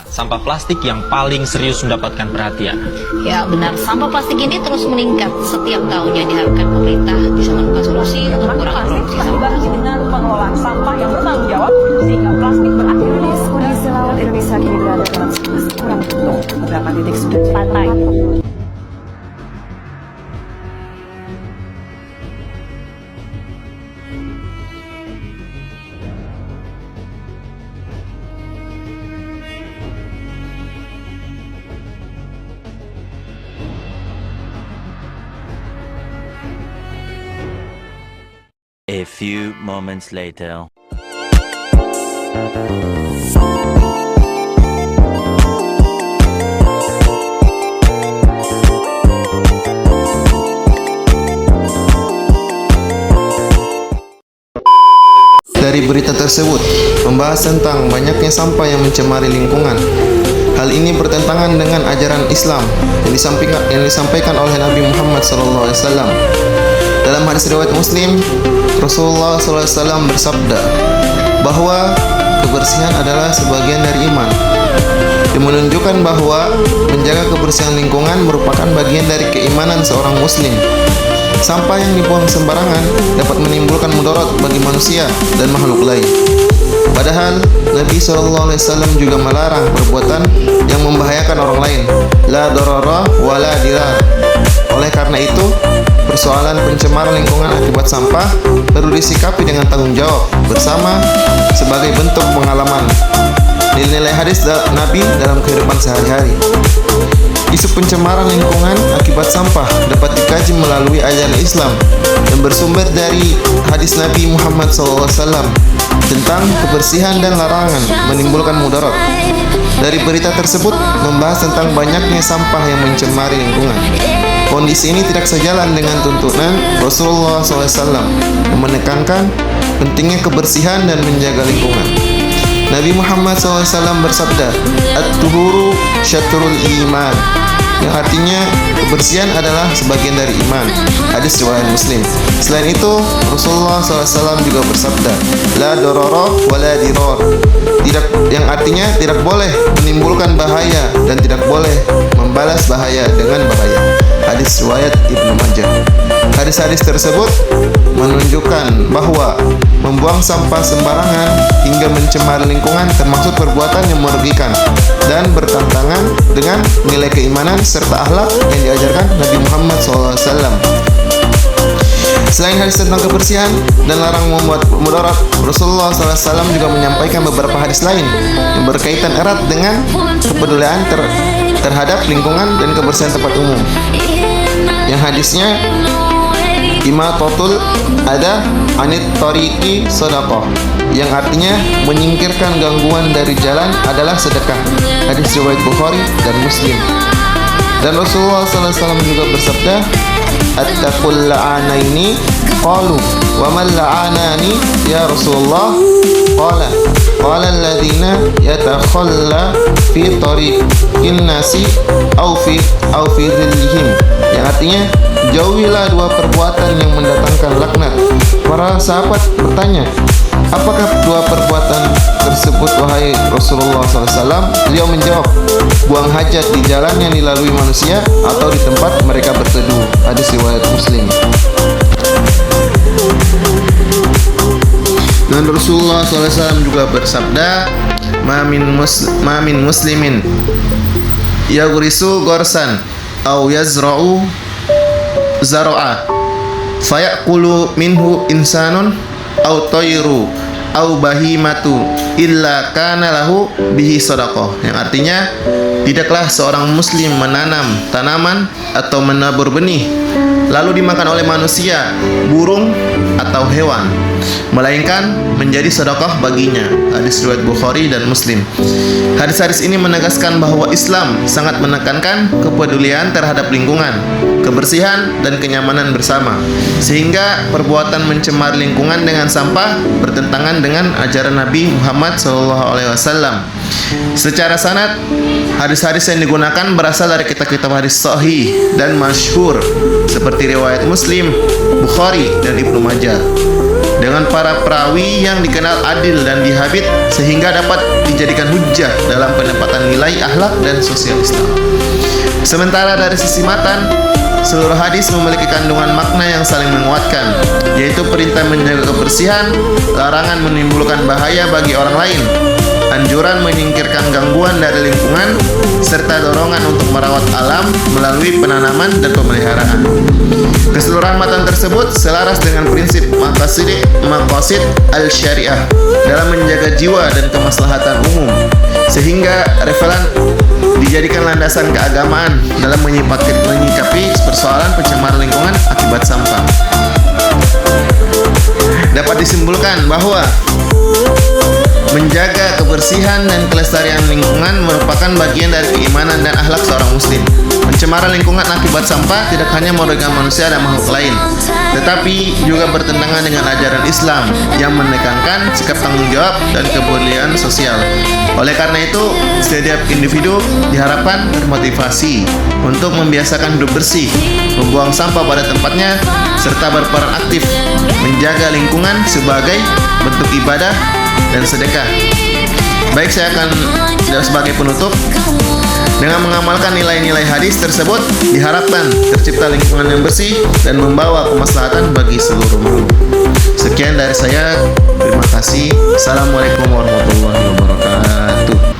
sampah plastik yang paling serius mendapatkan perhatian. Ya benar, sampah plastik ini terus meningkat setiap tahunnya. Diharapkan pemerintah bisa menemukan solusi untuk mengurangi produksi sampah. Dibarengi dengan pengelolaan sampah yang bertanggung jawab sehingga plastik berakhir. Kondisi laut Indonesia kini berada dalam situasi kurang mendukung. Beberapa titik sudah pantai. A few moments later. Dari berita tersebut membahas tentang banyaknya sampah yang mencemari lingkungan. Hal ini bertentangan dengan ajaran Islam yang disampaikan oleh Nabi Muhammad SAW. Dalam hadis riwayat Muslim, Rasulullah SAW bersabda bahwa kebersihan adalah sebagian dari iman. Yang menunjukkan bahwa menjaga kebersihan lingkungan merupakan bagian dari keimanan seorang muslim. Sampah yang dibuang sembarangan dapat menimbulkan mudarat bagi manusia dan makhluk lain. Padahal Nabi SAW juga melarang perbuatan yang membahayakan orang lain. La darara wa la dirar. Oleh karena itu, persoalan pencemaran lingkungan akibat sampah perlu disikapi dengan tanggung jawab bersama sebagai bentuk pengalaman nilai-nilai hadis Nabi dalam kehidupan sehari-hari. Isu pencemaran lingkungan akibat sampah dapat dikaji melalui ajaran Islam yang bersumber dari hadis Nabi Muhammad SAW tentang kebersihan dan larangan menimbulkan mudarat. Dari berita tersebut membahas tentang banyaknya sampah yang mencemari lingkungan. Kondisi ini tidak sejalan dengan tuntunan Rasulullah SAW yang menekankan pentingnya kebersihan dan menjaga lingkungan. Nabi Muhammad SAW bersabda, "At-tuhuru syatrul iman," yang artinya kebersihan adalah sebagian dari iman. Hadis riwayat Muslim. Selain itu, Rasulullah SAW juga bersabda, "La darara wa la dirar," yang artinya tidak boleh menimbulkan bahaya dan tidak boleh membalas bahaya dengan bahaya. Hadis riwayat Ibnu Majah. Hadis-hadis tersebut menunjukkan bahwa membuang sampah sembarangan hingga mencemari lingkungan termasuk perbuatan yang merugikan dan bertentangan dengan nilai keimanan serta akhlak yang diajarkan Nabi Muhammad SAW. Selain hadis tentang kebersihan dan larang membuat mudarat, Rasulullah SAW juga menyampaikan beberapa hadis lain yang berkaitan erat dengan kepedulian terhadap lingkungan dan kebersihan tempat umum. Yang hadisnya imatatul ada anit tariqi sedekah, yang artinya menyingkirkan gangguan dari jalan adalah sedekah. Hadis riwayat Bukhari dan Muslim. Dan Rasulullah SAW juga bersabda, "Attaqul la'anaini." Qalu, "Wa man la'anani ya Rasulullah?" Qala alladhina yatakhalla fi tariqin nasi aw fi dhillihim, yang artinya jauhilah dua perbuatan yang mendatangkan laknat. Para sahabat bertanya, "Apakah dua perbuatan tersebut wahai Rasulullah SAW?" Beliau menjawab, "Buang hajat di jalan yang dilalui manusia atau di tempat mereka berteduh." Hadis riwayat Muslim. Dan Rasulullah SAW juga bersabda, "Ma min muslimin yaghrisu gorsan aw yazra'u zar'a fayaqulu minhu insanun aw tayru aw bahimatu illa kana lahu bihi sadaqah," yang artinya tidaklah seorang muslim menanam tanaman atau menabur benih lalu dimakan oleh manusia, burung atau hewan, melainkan menjadi sedekah baginya. Hadis riwayat Bukhari dan Muslim. Hadis-hadis ini menegaskan bahwa Islam sangat menekankan kepedulian terhadap lingkungan, kebersihan dan kenyamanan bersama, sehingga perbuatan mencemari lingkungan dengan sampah bertentangan dengan ajaran Nabi Muhammad SAW. Secara sanad, hadis-hadis yang digunakan berasal dari kitab-kitab hadis sahih dan masyhur seperti riwayat Muslim, Bukhari dan Ibnu Majah. dengan para perawi yang dikenal adil dan dihabit sehingga dapat dijadikan hujjah dalam penempatan nilai akhlak dan sosial Islam. Sementara dari sisi matan, seluruh hadis memiliki kandungan makna yang saling menguatkan, yaitu perintah menjaga kebersihan, larangan menimbulkan bahaya bagi orang lain, anjuran menyingkirkan gangguan dari lingkungan, serta dorongan untuk merawat alam melalui penanaman dan pemeliharaan. Keseluruhan matan tersebut selaras dengan prinsip maqasid al-syariah dalam menjaga jiwa dan kemaslahatan umum, sehingga referan dijadikan landasan keagamaan dalam menyikapi persoalan pencemaran lingkungan akibat sampah. Dapat disimpulkan bahwa menjaga kebersihan dan kelestarian lingkungan merupakan bagian dari keimanan dan akhlak seorang muslim. Pencemaran lingkungan akibat sampah tidak hanya merugikan manusia dan makhluk lain, tetapi juga bertentangan dengan ajaran Islam yang menekankan sikap tanggung jawab dan kepedulian sosial. Oleh karena itu, setiap individu diharapkan termotivasi untuk membiasakan hidup bersih, membuang sampah pada tempatnya, serta berperan aktif menjaga lingkungan sebagai bentuk ibadah dan sedekah. Baik, saya akan sebagai penutup, dengan mengamalkan nilai-nilai hadis tersebut diharapkan tercipta lingkungan yang bersih dan membawa kemaslahatan bagi seluruh makhluk. Sekian dari saya, terima kasih. Assalamualaikum warahmatullahi wabarakatuh.